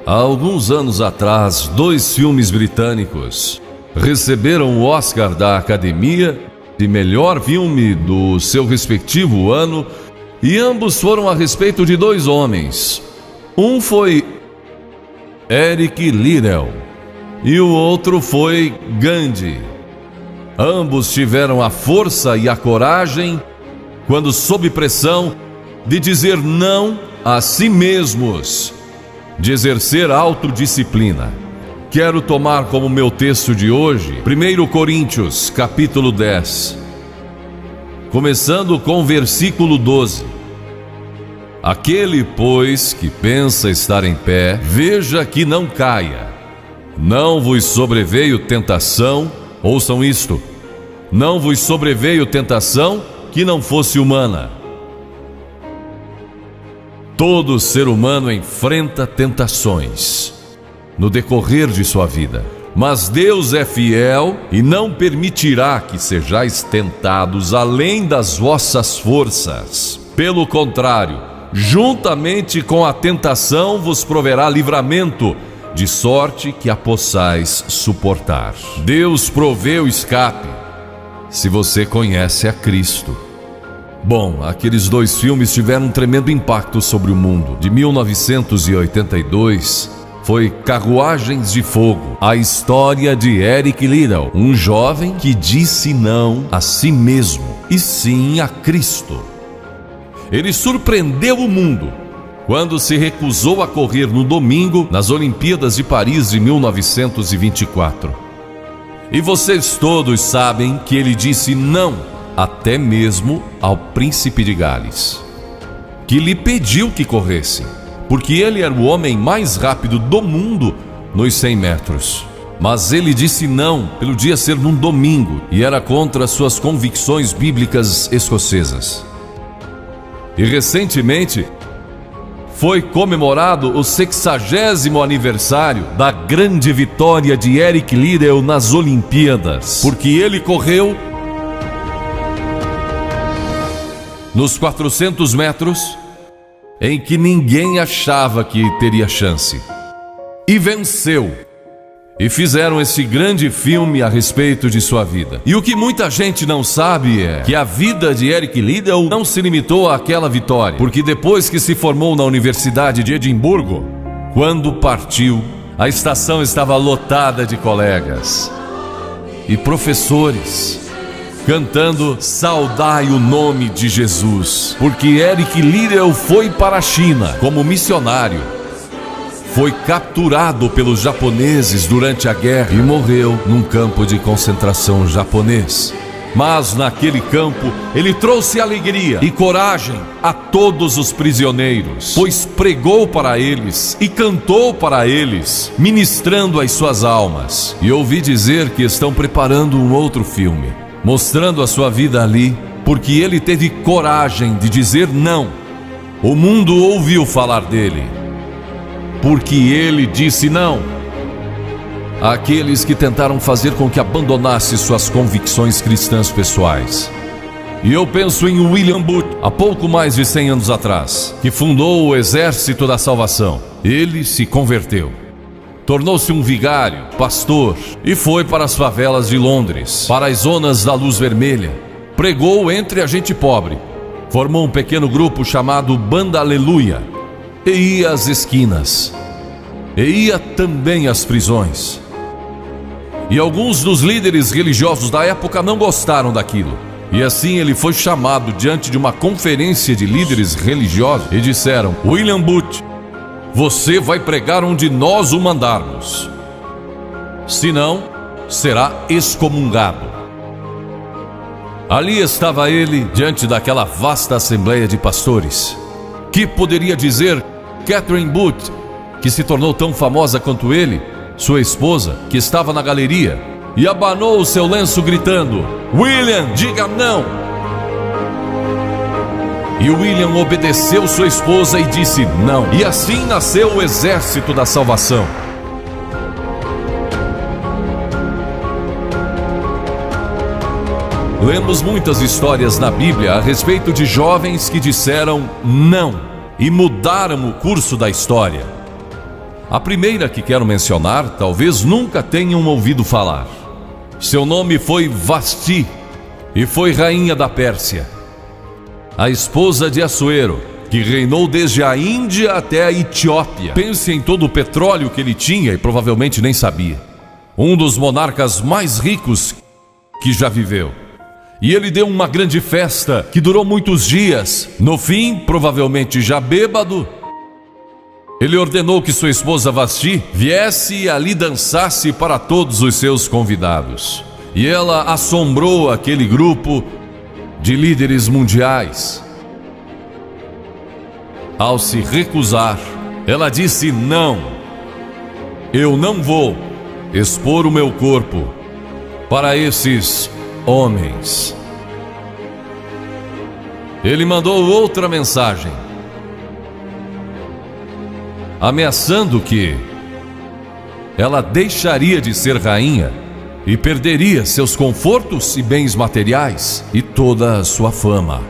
Há alguns anos atrás, 2 filmes britânicos receberam o Oscar da Academia de melhor filme do seu respectivo ano, e ambos foram a respeito de 2 homens. Um foi Eric Liddell e o outro foi Gandhi. Ambos tiveram a força e a coragem, quando sob pressão, de dizer não a si mesmos, de exercer autodisciplina. Quero tomar como meu texto de hoje 1 Coríntios, capítulo 10, começando com o versículo 12. Aquele, pois, que pensa estar em pé, veja que não caia. Não vos sobreveio tentação, ouçam isto, não vos sobreveio tentação que não fosse humana. Todo ser humano enfrenta tentações no decorrer de sua vida, mas Deus é fiel e não permitirá que sejais tentados além das vossas forças. Pelo contrário, juntamente com a tentação vos proverá livramento, de sorte que a possais suportar. Deus provê o escape, se você conhece a Cristo. Bom, aqueles 2 filmes tiveram um tremendo impacto sobre o mundo. De 1982, foi Carruagens de Fogo, a história de Eric Liddell, um jovem que disse não a si mesmo e sim a Cristo. Ele surpreendeu o mundo quando se recusou a correr no domingo nas Olimpíadas de Paris de 1924. E vocês todos sabem que ele disse não até mesmo ao príncipe de Gales, que lhe pediu que corresse, porque ele era o homem mais rápido do mundo nos 100 metros. Mas ele disse não pelo dia ser num domingo e era contra suas convicções bíblicas escocesas. E recentemente foi comemorado o 60º aniversário da grande vitória de Eric Liddell nas Olimpíadas, porque ele correu nos 400 metros em que ninguém achava que teria chance, e venceu. E fizeram esse grande filme a respeito de sua vida. E o que muita gente não sabe é que a vida de Eric Liddell não se limitou àquela vitória, porque depois que se formou na Universidade de Edimburgo, quando partiu, a estação estava lotada de colegas e professores cantando "Saudai o nome de Jesus", porque Eric Liddell foi para a China como missionário. Foi capturado pelos japoneses durante a guerra e morreu num campo de concentração japonês. Mas naquele campo ele trouxe alegria e coragem a todos os prisioneiros, pois pregou para eles e cantou para eles, ministrando as suas almas. E ouvi dizer que estão preparando um outro filme, mostrando a sua vida ali, porque ele teve coragem de dizer não. O mundo ouviu falar dele, porque ele disse não àqueles que tentaram fazer com que abandonasse suas convicções cristãs pessoais. E eu penso em William Booth, há pouco mais de 100 anos atrás, que fundou o Exército da Salvação. Ele se converteu, tornou-se um vigário, pastor, e foi para as favelas de Londres, para as zonas da Luz Vermelha. Pregou entre a gente pobre, formou um pequeno grupo chamado Banda Aleluia, e ia às esquinas, e ia também às prisões. E alguns dos líderes religiosos da época não gostaram daquilo, e assim ele foi chamado diante de uma conferência de líderes religiosos e disseram: William Booth, você vai pregar onde nós o mandarmos, senão será excomungado. Ali estava ele diante daquela vasta assembleia de pastores. Que poderia dizer Catherine Booth, que se tornou tão famosa quanto ele, sua esposa, que estava na galeria, e abanou o seu lenço gritando: William, diga não! E William obedeceu sua esposa e disse não. E assim nasceu o Exército da Salvação. Lemos muitas histórias na Bíblia a respeito de jovens que disseram não e mudaram o curso da história. A primeira que quero mencionar, talvez nunca tenham ouvido falar. Seu nome foi Vasti e foi rainha da Pérsia, a esposa de Assuero, que reinou desde a Índia até a Etiópia. Pense em todo o petróleo que ele tinha e provavelmente nem sabia. Um dos monarcas mais ricos que já viveu. E ele deu uma grande festa que durou muitos dias. No fim, provavelmente já bêbado, ele ordenou que sua esposa Vasti viesse e ali dançasse para todos os seus convidados. E ela assombrou aquele grupo de líderes mundiais. Ao se recusar, ela disse: não, eu não vou expor o meu corpo para esses homens. Ele mandou outra mensagem, ameaçando que ela deixaria de ser rainha e perderia seus confortos e bens materiais e toda a sua fama.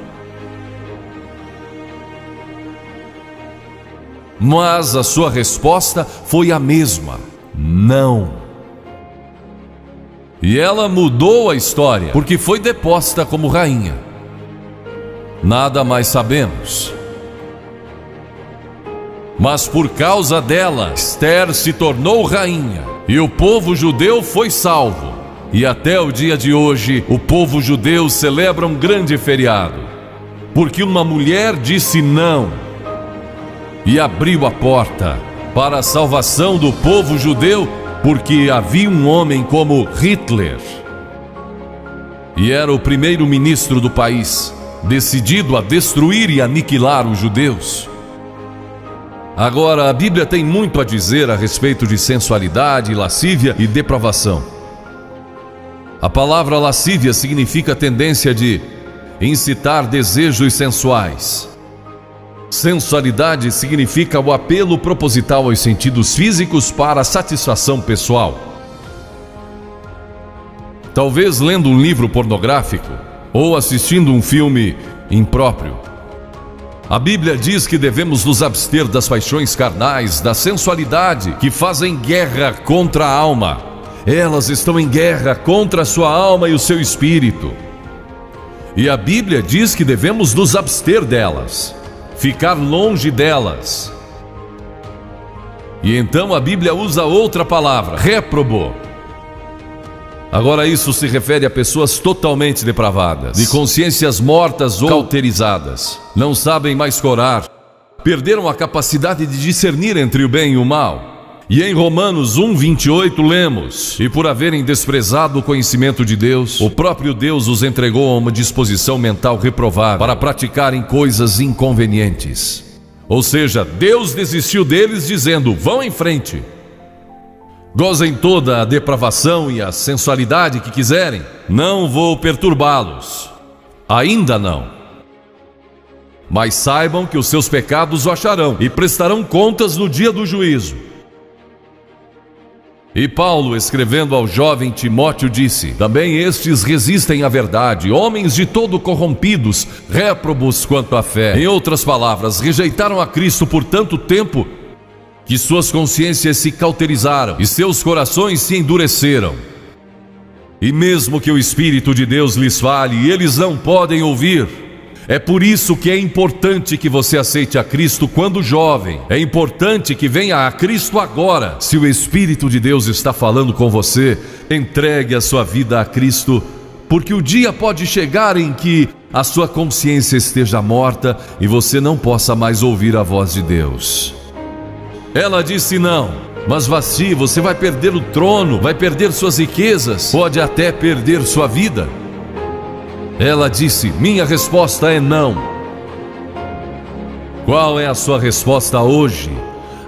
Mas a sua resposta foi a mesma: não. E ela mudou a história, porque foi deposta como rainha. Nada mais sabemos. Mas por causa dela, Esther se tornou rainha e o povo judeu foi salvo. E até o dia de hoje, o povo judeu celebra um grande feriado, porque uma mulher disse não e abriu a porta para a salvação do povo judeu, porque havia um homem como Hitler, e era o primeiro-ministro do país, decidido a destruir e aniquilar os judeus. Agora, a Bíblia tem muito a dizer a respeito de sensualidade, lascívia e depravação. A palavra lascívia significa a tendência de incitar desejos sensuais. Sensualidade significa o apelo proposital aos sentidos físicos para a satisfação pessoal. Talvez lendo um livro pornográfico ou assistindo um filme impróprio. A Bíblia diz que devemos nos abster das paixões carnais, da sensualidade, que fazem guerra contra a alma. Elas estão em guerra contra a sua alma e o seu espírito. E a Bíblia diz que devemos nos abster delas, ficar longe delas. E então a Bíblia usa outra palavra, réprobo. Agora isso se refere a pessoas totalmente depravadas, de consciências mortas ou cauterizadas. Não sabem mais orar, perderam a capacidade de discernir entre o bem e o mal. E em Romanos 1:28 lemos: e por haverem desprezado o conhecimento de Deus, o próprio Deus os entregou a uma disposição mental reprovável para praticarem coisas inconvenientes. Ou seja, Deus desistiu deles dizendo: vão em frente, gozem toda a depravação e a sensualidade que quiserem, não vou perturbá-los, ainda não. Mas saibam que os seus pecados o acharão e prestarão contas no dia do juízo. E Paulo, escrevendo ao jovem Timóteo, disse: também estes resistem à verdade, homens de todo corrompidos, réprobos quanto à fé. Em outras palavras, rejeitaram a Cristo por tanto tempo que suas consciências se cauterizaram e seus corações se endureceram. E mesmo que o Espírito de Deus lhes fale, eles não podem ouvir. É por isso que é importante que você aceite a Cristo quando jovem. É importante que venha a Cristo agora. Se o Espírito de Deus está falando com você, entregue a sua vida a Cristo, porque o dia pode chegar em que a sua consciência esteja morta e você não possa mais ouvir a voz de Deus. Ela disse não, mas Vasti, você vai perder o trono, vai perder suas riquezas, pode até perder sua vida. Ela disse: minha resposta é não. Qual é a sua resposta hoje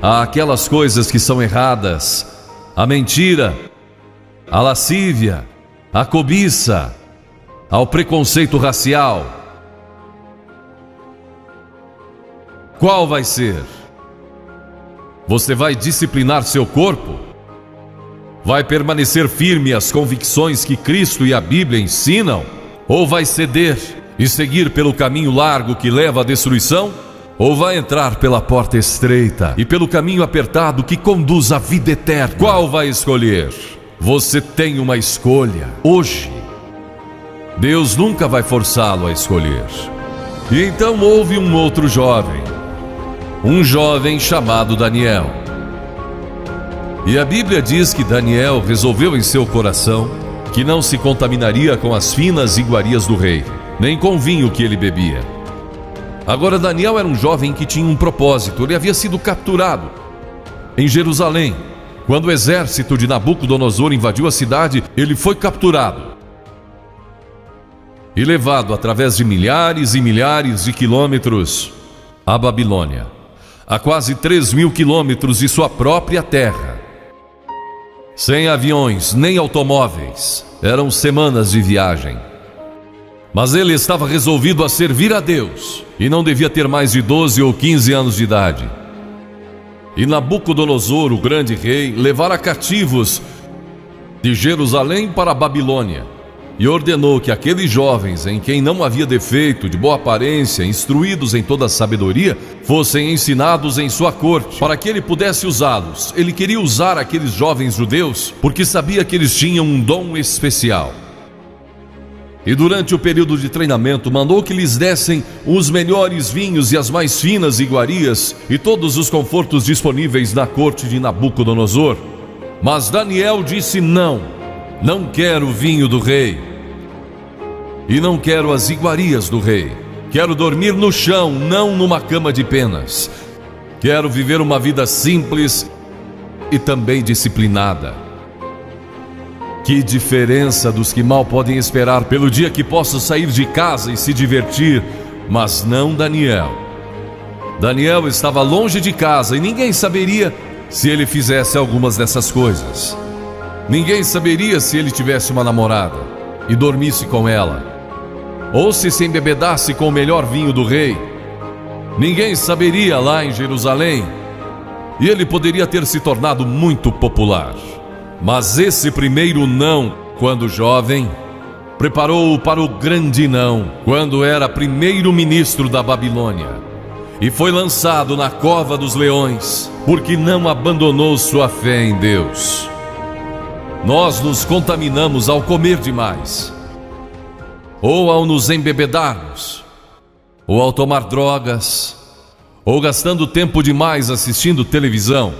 àquelas coisas que são erradas? A mentira, a lascívia, a cobiça, ao preconceito racial. Qual vai ser? Você vai disciplinar seu corpo? Vai permanecer firme às convicções que Cristo e a Bíblia ensinam? Ou vai ceder e seguir pelo caminho largo que leva à destruição? ou vai entrar pela porta estreita e pelo caminho apertado que conduz à vida eterna? Qual vai escolher? Você tem uma escolha hoje. Deus nunca vai forçá-lo a escolher. E então houve um outro jovem, um jovem chamado Daniel. E a Bíblia diz que Daniel resolveu em seu coração que não se contaminaria com as finas iguarias do rei, nem com o vinho que ele bebia. Agora Daniel era um jovem que tinha um propósito. Ele havia sido capturado em Jerusalém. Quando o exército de Nabucodonosor invadiu a cidade, ele foi capturado e levado através de milhares e milhares de quilômetros à Babilônia, a quase 3.000 quilômetros de sua própria terra. Sem aviões nem automóveis, eram semanas de viagem. Mas ele estava resolvido a servir a Deus e não devia ter mais de 12 ou 15 anos de idade. E Nabucodonosor, o grande rei, levara cativos de Jerusalém para a Babilônia e ordenou que aqueles jovens, em quem não havia defeito, de boa aparência, instruídos em toda a sabedoria, fossem ensinados em sua corte, para que ele pudesse usá-los. Ele queria usar aqueles jovens judeus porque sabia que eles tinham um dom especial. E durante o período de treinamento mandou que lhes dessem os melhores vinhos e as mais finas iguarias e todos os confortos disponíveis na corte de Nabucodonosor. Mas Daniel disse: não quero o vinho do rei e não quero as iguarias do rei. Quero dormir no chão, não numa cama de penas. Quero viver uma vida simples e também disciplinada. Que diferença dos que mal podem esperar pelo dia que posso sair de casa e se divertir, mas não Daniel. Daniel estava longe de casa e ninguém saberia se ele fizesse algumas dessas coisas. Ninguém saberia se ele tivesse uma namorada e dormisse com ela, ou se embebedasse com o melhor vinho do rei. Ninguém saberia lá em Jerusalém, e ele poderia ter se tornado muito popular. Mas esse primeiro não, quando jovem, preparou-o para o grande não, quando era primeiro-ministro da Babilônia, e foi lançado na cova dos leões, porque não abandonou sua fé em Deus. Nós nos contaminamos ao comer demais, ou ao nos embebedarmos, ou ao tomar drogas, ou gastando tempo demais assistindo televisão,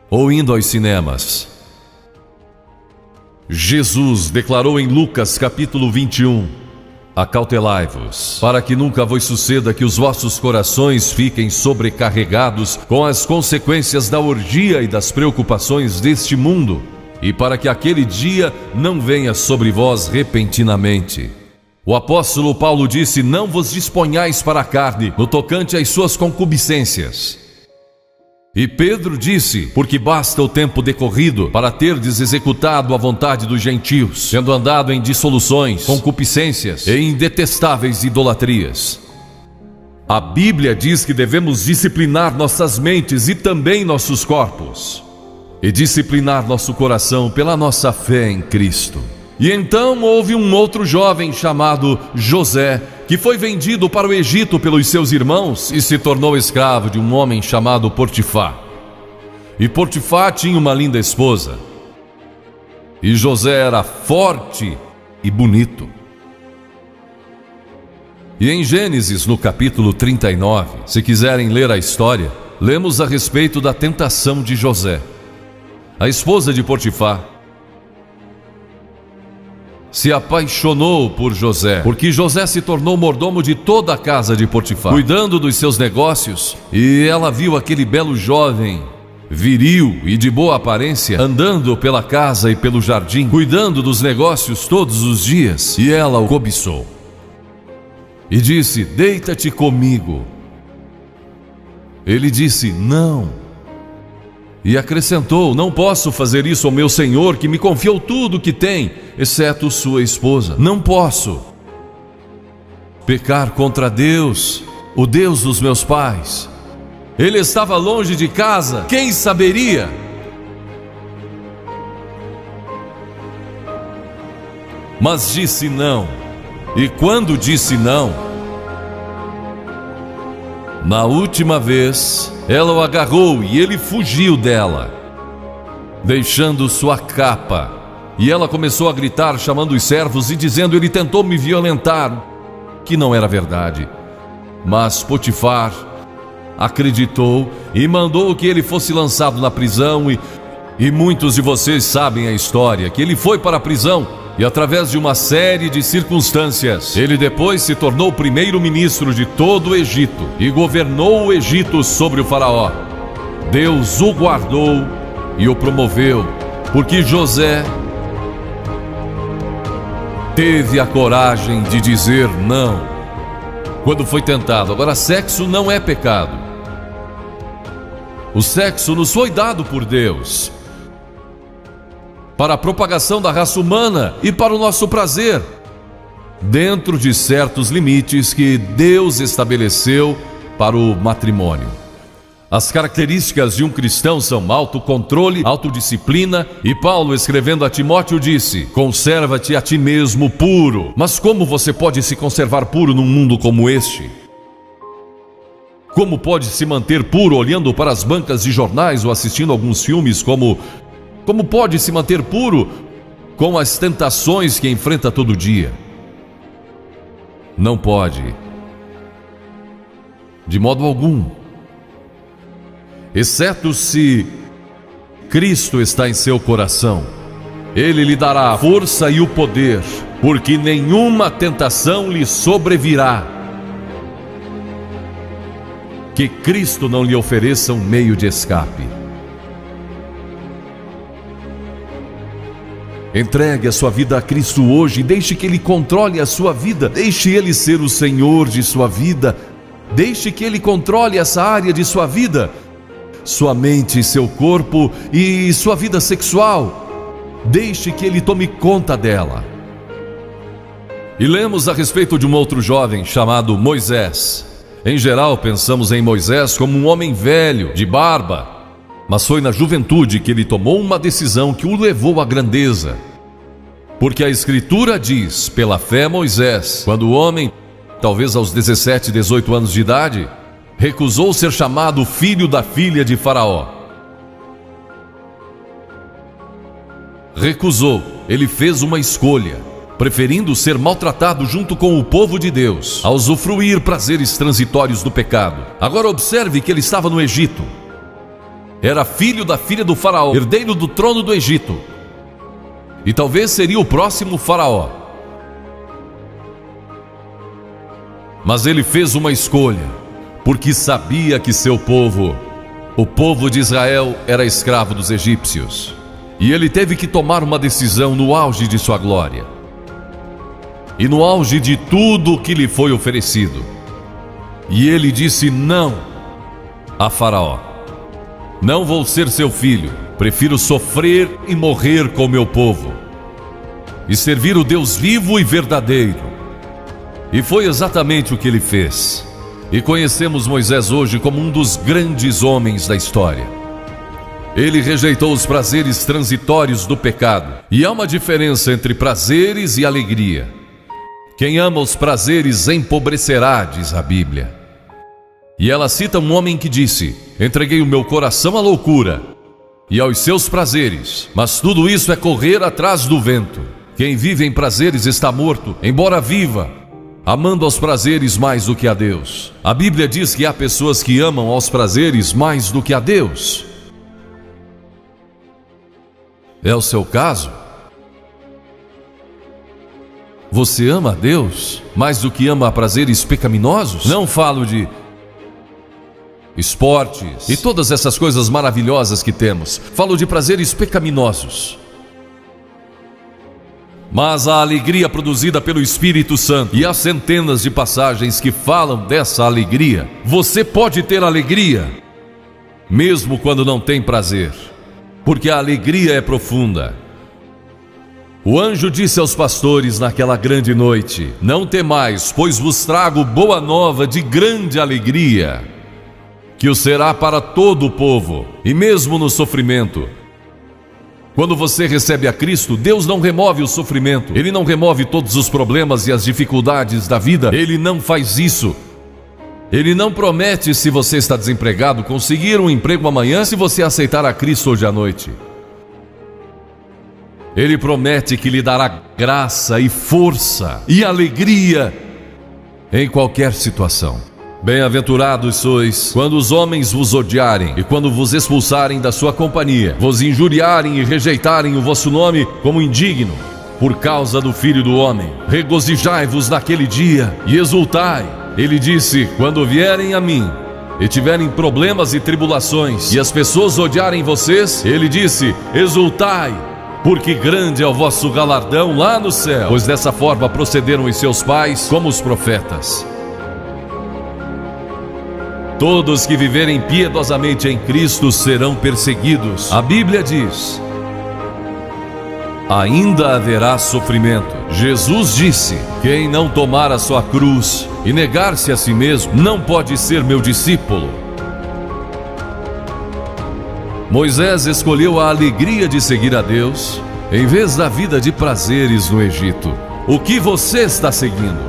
ou indo aos cinemas. Jesus declarou em Lucas capítulo 21: acautelai-vos, para que nunca vos suceda que os vossos corações fiquem sobrecarregados com as consequências da orgia e das preocupações deste mundo, e para que aquele dia não venha sobre vós repentinamente. O apóstolo Paulo disse: não vos disponhais para a carne no tocante às suas concupiscências. E Pedro disse: porque basta o tempo decorrido para terdes executado a vontade dos gentios, tendo andado em dissoluções, concupiscências e em detestáveis idolatrias. A Bíblia diz que devemos disciplinar nossas mentes e também nossos corpos, e disciplinar nosso coração pela nossa fé em Cristo. E então houve um outro jovem chamado José, que foi vendido para o Egito pelos seus irmãos e se tornou escravo de um homem chamado Potifar. E Potifar tinha uma linda esposa, e José era forte e bonito. E em Gênesis, no capítulo 39, se quiserem ler a história, lemos a respeito da tentação de José. A esposa de Potifar se apaixonou por José, porque José se tornou mordomo de toda a casa de Potifar, cuidando dos seus negócios, e ela viu aquele belo jovem, viril e de boa aparência, andando pela casa e pelo jardim, cuidando dos negócios todos os dias, e ela o cobiçou. E disse: deita-te comigo. Ele disse: não. E acrescentou: não posso fazer isso ao meu senhor, que me confiou tudo o que tem, exceto sua esposa. Não posso pecar contra Deus, o Deus dos meus pais. Ele estava longe de casa, quem saberia? Mas disse não. E quando disse não, Na última vez, ela o agarrou e ele fugiu dela, deixando sua capa. E ela começou a gritar, chamando os servos e dizendo: ele tentou me violentar, que não era verdade. Mas Potifar acreditou e mandou que ele fosse lançado na prisão. E muitos de vocês sabem a história, que ele foi para a prisão e através de uma série de circunstâncias, ele depois se tornou primeiro-ministro de todo o Egito e governou o Egito sobre o faraó. Deus o guardou e o promoveu, porque José teve a coragem de dizer não quando foi tentado. Agora, sexo não é pecado. O sexo nos foi dado por Deus para a propagação da raça humana e para o nosso prazer, dentro de certos limites que Deus estabeleceu para o matrimônio. As características de um cristão são autocontrole, autodisciplina, e Paulo, escrevendo a Timóteo, disse: conserva-te a ti mesmo puro. Mas como você pode se conservar puro num mundo como este? Como pode se manter puro olhando para as bancas de jornais ou assistindo alguns filmes? Como pode se manter puro com as tentações que enfrenta todo dia? Não pode, de modo algum, exceto se Cristo está em seu coração. Ele lhe dará a força e o poder, porque nenhuma tentação lhe sobrevirá que Cristo não lhe ofereça um meio de escape. Entregue a sua vida a Cristo hoje, deixe que Ele controle a sua vida, deixe Ele ser o Senhor de sua vida, deixe que Ele controle essa área de sua vida, sua mente, seu corpo e sua vida sexual. Deixe que Ele tome conta dela. E lemos a respeito de um outro jovem chamado Moisés. Em geral, pensamos em Moisés como um homem velho, de barba, mas foi na juventude que ele tomou uma decisão que o levou à grandeza. Porque a Escritura diz, pela fé Moisés, quando o homem, talvez aos 17, 18 anos de idade, recusou ser chamado filho da filha de Faraó. Recusou, ele fez uma escolha, preferindo ser maltratado junto com o povo de Deus, a usufruir prazeres transitórios do pecado. Agora observe que ele estava no Egito. Era filho da filha do faraó, herdeiro do trono do Egito. E talvez seria o próximo faraó. Mas ele fez uma escolha, porque sabia que seu povo, o povo de Israel, era escravo dos egípcios. E ele teve que tomar uma decisão no auge de sua glória. E no auge de tudo que lhe foi oferecido. E ele disse não a Faraó. Não vou ser seu filho, prefiro sofrer e morrer com meu povo e servir o Deus vivo e verdadeiro. E foi exatamente o que ele fez. E conhecemos Moisés hoje como um dos grandes homens da história. Ele rejeitou os prazeres transitórios do pecado. E há uma diferença entre prazeres e alegria. Quem ama os prazeres empobrecerá, diz a Bíblia. E ela cita um homem que disse: entreguei o meu coração à loucura e aos seus prazeres, mas tudo isso é correr atrás do vento. Quem vive em prazeres está morto, embora viva, amando aos prazeres mais do que a Deus. A Bíblia diz que há pessoas que amam aos prazeres mais do que a Deus. É o seu caso? Você ama a Deus mais do que ama a prazeres pecaminosos? Não falo de esportes e todas essas coisas maravilhosas que temos. Falo de prazeres pecaminosos. Mas a alegria produzida pelo Espírito Santo, e há centenas de passagens que falam dessa alegria. Você pode ter alegria, mesmo quando não tem prazer, porque a alegria é profunda. O anjo disse aos pastores naquela grande noite: não temais, pois vos trago boa nova de grande alegria, que o será para todo o povo. E mesmo no sofrimento, quando você recebe a Cristo, Deus não remove o sofrimento. Ele não remove todos os problemas e as dificuldades da vida. Ele não faz isso. Ele não promete, se você está desempregado, conseguir um emprego amanhã se você aceitar a Cristo hoje à noite. Ele promete que lhe dará graça e força e alegria em qualquer situação. Bem-aventurados sois quando os homens vos odiarem e quando vos expulsarem da sua companhia, vos injuriarem e rejeitarem o vosso nome como indigno, por causa do Filho do Homem. Regozijai-vos naquele dia e exultai. Ele disse: quando vierem a mim e tiverem problemas e tribulações, e as pessoas odiarem vocês, ele disse: exultai, porque grande é o vosso galardão lá no céu, pois dessa forma procederam os seus pais como os profetas. Todos que viverem piedosamente em Cristo serão perseguidos. A Bíblia diz: ainda haverá sofrimento. Jesus disse: quem não tomar a sua cruz e negar-se a si mesmo não pode ser meu discípulo. Moisés escolheu a alegria de seguir a Deus em vez da vida de prazeres no Egito. O que você está seguindo?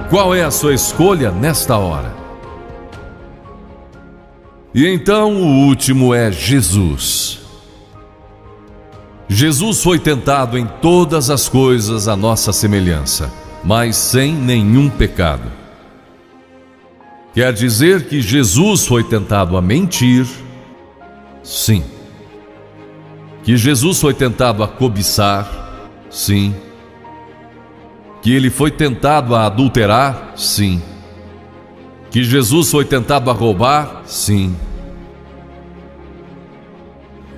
Qual é a sua escolha nesta hora? E então o último é Jesus. Jesus foi tentado em todas as coisas à nossa semelhança, mas sem nenhum pecado. Quer dizer que Jesus foi tentado a mentir? Sim. Que Jesus foi tentado a cobiçar? Sim. Que ele foi tentado a adulterar? Sim. Que Jesus foi tentado a roubar? Sim.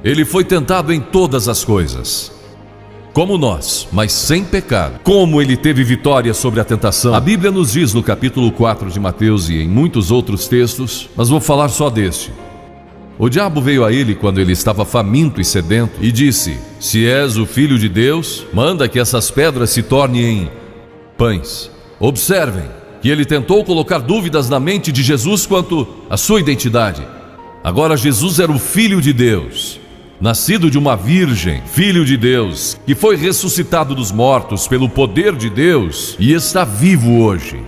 Ele foi tentado em todas as coisas, como nós, mas sem pecado. Como ele teve vitória sobre a tentação? A Bíblia nos diz no capítulo 4 de Mateus e em muitos outros textos, mas vou falar só deste. O diabo veio a ele quando ele estava faminto e sedento e disse: se és o Filho de Deus, manda que essas pedras se tornem em pães. Observem que ele tentou colocar dúvidas na mente de Jesus quanto à sua identidade. Agora Jesus era o Filho de Deus, nascido de uma virgem, Filho de Deus, que foi ressuscitado dos mortos pelo poder de Deus e está vivo hoje.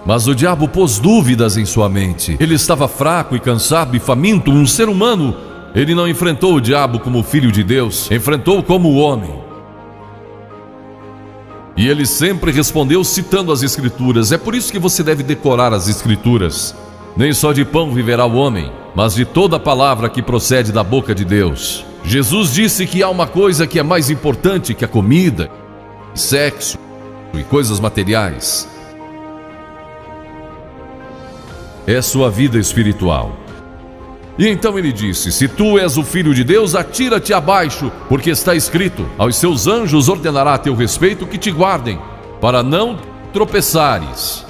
Mas o diabo pôs dúvidas em sua mente. Ele estava fraco e cansado e faminto, um ser humano. Ele não enfrentou o diabo como Filho de Deus, enfrentou como homem. E ele sempre respondeu citando as Escrituras. É por isso que você deve decorar as Escrituras. Nem só de pão viverá o homem, mas de toda palavra que procede da boca de Deus. Jesus disse que há uma coisa que é mais importante que a comida, sexo e coisas materiais. É sua vida espiritual. E então ele disse: se tu és o Filho de Deus, atira-te abaixo, porque está escrito: aos seus anjos ordenará a teu respeito que te guardem, para não tropeçares.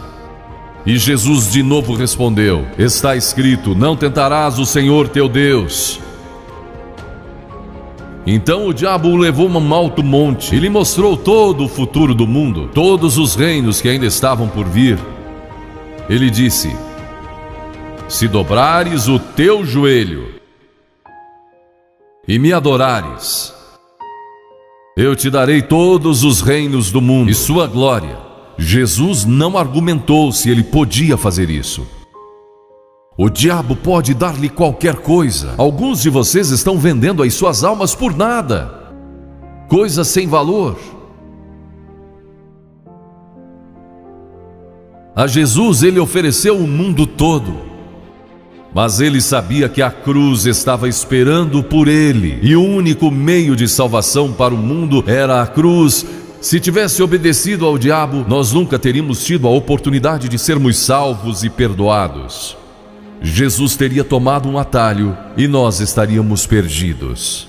E Jesus de novo respondeu: está escrito: não tentarás o Senhor teu Deus. Então o diabo o levou a um alto monte e lhe mostrou todo o futuro do mundo, todos os reinos que ainda estavam por vir. Ele disse: se dobrares o teu joelho e me adorares, eu te darei todos os reinos do mundo e sua glória. Jesus não argumentou se ele podia fazer isso. O diabo pode dar-lhe qualquer coisa. Alguns de vocês estão vendendo as suas almas por nada, coisas sem valor. A Jesus ele ofereceu o mundo todo. Mas ele sabia que a cruz estava esperando por ele, e o único meio de salvação para o mundo era a cruz. Se tivesse obedecido ao diabo, nós nunca teríamos tido a oportunidade de sermos salvos e perdoados. Jesus teria tomado um atalho e nós estaríamos perdidos.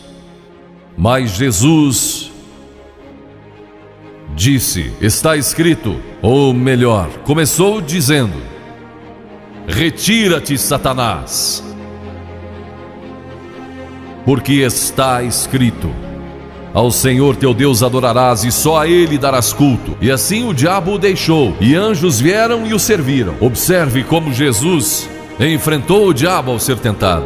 Mas Jesus disse: está escrito, ou melhor, começou dizendo: retira-te, Satanás, porque está escrito: ao Senhor teu Deus adorarás e só a Ele darás culto. E assim o diabo o deixou, e anjos vieram e o serviram. Observe como Jesus enfrentou o diabo ao ser tentado.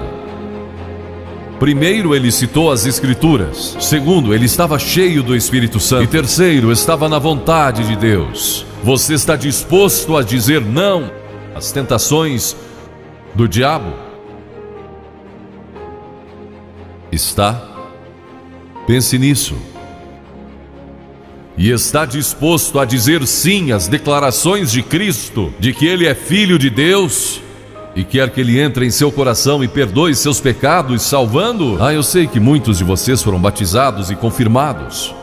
Primeiro, ele citou as Escrituras. Segundo, ele estava cheio do Espírito Santo. E terceiro, estava na vontade de Deus. Você está disposto a dizer não às tentações do diabo? Está? Pense nisso. E está disposto a dizer sim às declarações de Cristo, de que Ele é Filho de Deus e quer que Ele entre em seu coração e perdoe seus pecados, salvando? Eu sei que muitos de vocês foram batizados e confirmados.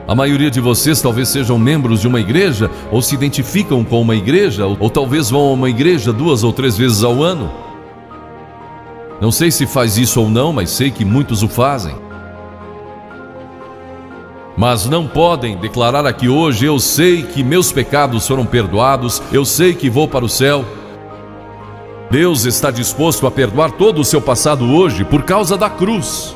A maioria de vocês talvez sejam membros de uma igreja, ou se identificam com uma igreja, ou talvez vão a uma igreja 2 ou 3 vezes ao ano. Não sei se faz isso ou não, mas sei que muitos o fazem. Mas não podem declarar aqui hoje: eu sei que meus pecados foram perdoados, eu sei que vou para o céu. Deus está disposto a perdoar todo o seu passado hoje por causa da cruz.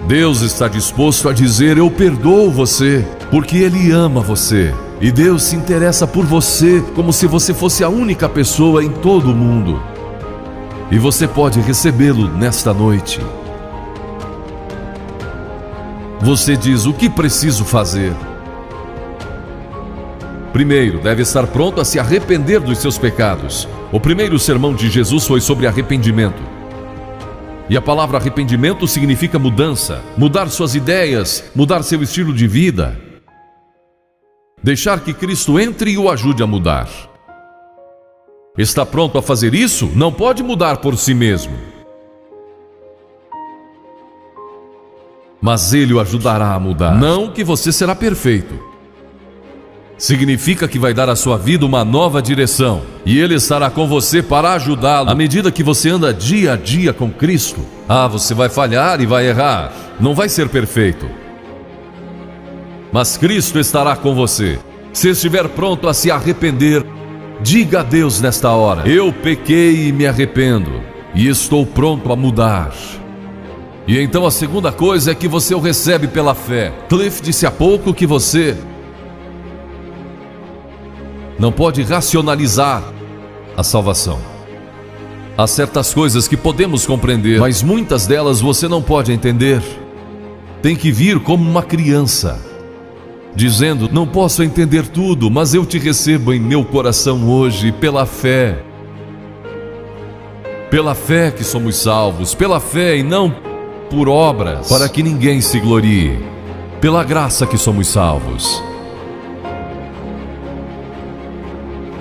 Deus está disposto a dizer: eu perdoo você, porque Ele ama você. E Deus se interessa por você como se você fosse a única pessoa em todo o mundo. E você pode recebê-lo nesta noite. Você diz: o que preciso fazer? Primeiro, deve estar pronto a se arrepender dos seus pecados. O primeiro sermão de Jesus foi sobre arrependimento. E a palavra arrependimento significa mudança, mudar suas ideias, mudar seu estilo de vida. Deixar que Cristo entre e o ajude a mudar. Está pronto a fazer isso? Não pode mudar por si mesmo. Mas Ele o ajudará a mudar. Não que você será perfeito. Significa que vai dar à sua vida uma nova direção. E Ele estará com você para ajudá-lo. À medida que você anda dia a dia com Cristo, você vai falhar e vai errar. Não vai ser perfeito. Mas Cristo estará com você. Se estiver pronto a se arrepender, diga a Deus nesta hora: eu pequei e me arrependo, e estou pronto a mudar. E então a segunda coisa é que você o recebe pela fé. Cliff disse há pouco que você não pode racionalizar a salvação. Há certas coisas que podemos compreender, mas muitas delas você não pode entender. Tem que vir como uma criança, dizendo: não posso entender tudo, mas eu te recebo em meu coração hoje pela fé. Pela fé que somos salvos, pela fé e não por obras, para que ninguém se glorie. Pela graça que somos salvos.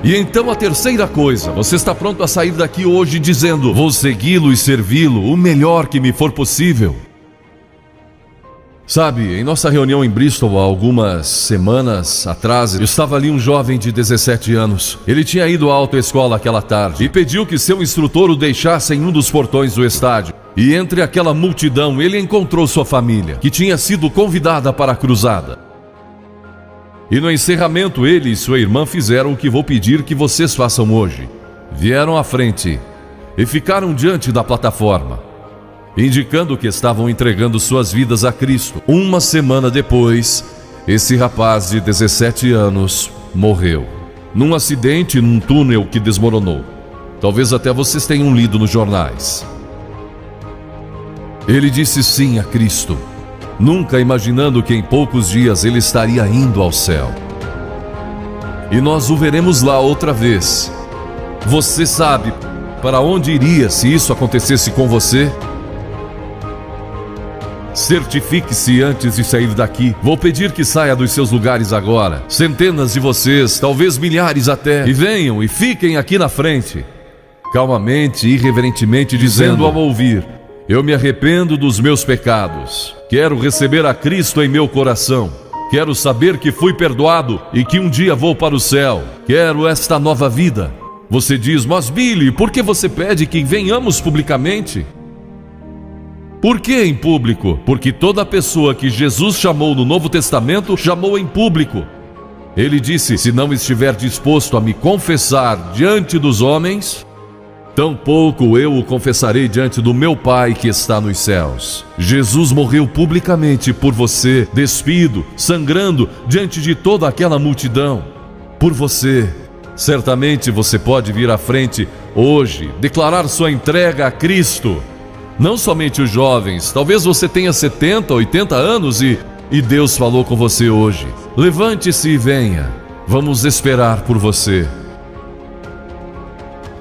E então a terceira coisa: você está pronto a sair daqui hoje dizendo: vou segui-lo e servi-lo o melhor que me for possível. Sabe, em nossa reunião em Bristol, há algumas semanas atrás, estava ali um jovem de 17 anos. Ele tinha ido à autoescola aquela tarde e pediu que seu instrutor o deixasse em um dos portões do estádio. E entre aquela multidão, ele encontrou sua família, que tinha sido convidada para a cruzada. E no encerramento, ele e sua irmã fizeram o que vou pedir que vocês façam hoje. Vieram à frente e ficaram diante da plataforma, indicando que estavam entregando suas vidas a Cristo. Uma semana depois, esse rapaz de 17 anos morreu num acidente num túnel que desmoronou. Talvez até vocês tenham lido nos jornais. Ele disse sim a Cristo, nunca imaginando que em poucos dias ele estaria indo ao céu. E nós o veremos lá outra vez. Você sabe para onde iria se isso acontecesse com você? Certifique-se antes de sair daqui. Vou pedir que saia dos seus lugares agora. Centenas de vocês, talvez milhares até. E venham e fiquem aqui na frente. Calmamente e irreverentemente dizendo ao ouvir: eu me arrependo dos meus pecados. Quero receber a Cristo em meu coração. Quero saber que fui perdoado e que um dia vou para o céu. Quero esta nova vida. Você diz: mas Billy, por que você pede que venhamos publicamente? Por que em público? Porque toda pessoa que Jesus chamou no Novo Testamento, chamou em público. Ele disse: se não estiver disposto a me confessar diante dos homens, tampouco eu o confessarei diante do meu Pai que está nos céus. Jesus morreu publicamente por você, despido, sangrando diante de toda aquela multidão. Por você. Certamente você pode vir à frente hoje, declarar sua entrega a Cristo Não somente os jovens, talvez você tenha 70, 80 anos e Deus falou com você hoje. Levante-se e venha. Vamos esperar por você.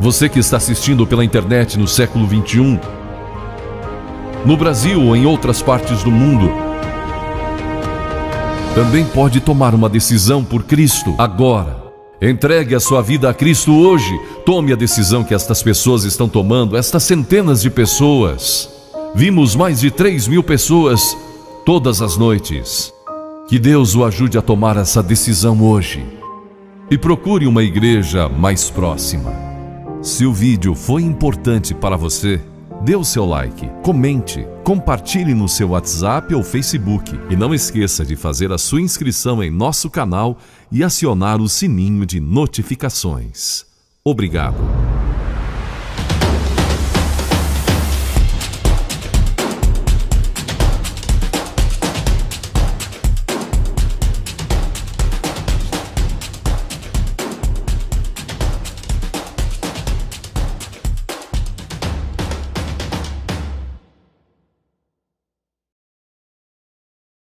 Você que está assistindo pela internet no século 21, no Brasil ou em outras partes do mundo, também pode tomar uma decisão por Cristo agora. Entregue a sua vida a Cristo hoje. Tome a decisão que estas pessoas estão tomando, estas centenas de pessoas. Vimos mais de 3.000 pessoas todas as noites. Que Deus o ajude a tomar essa decisão hoje. E procure uma igreja mais próxima. Se o vídeo foi importante para você, dê o seu like, comente, compartilhe no seu WhatsApp ou Facebook e não esqueça de fazer a sua inscrição em nosso canal e acionar o sininho de notificações. Obrigado.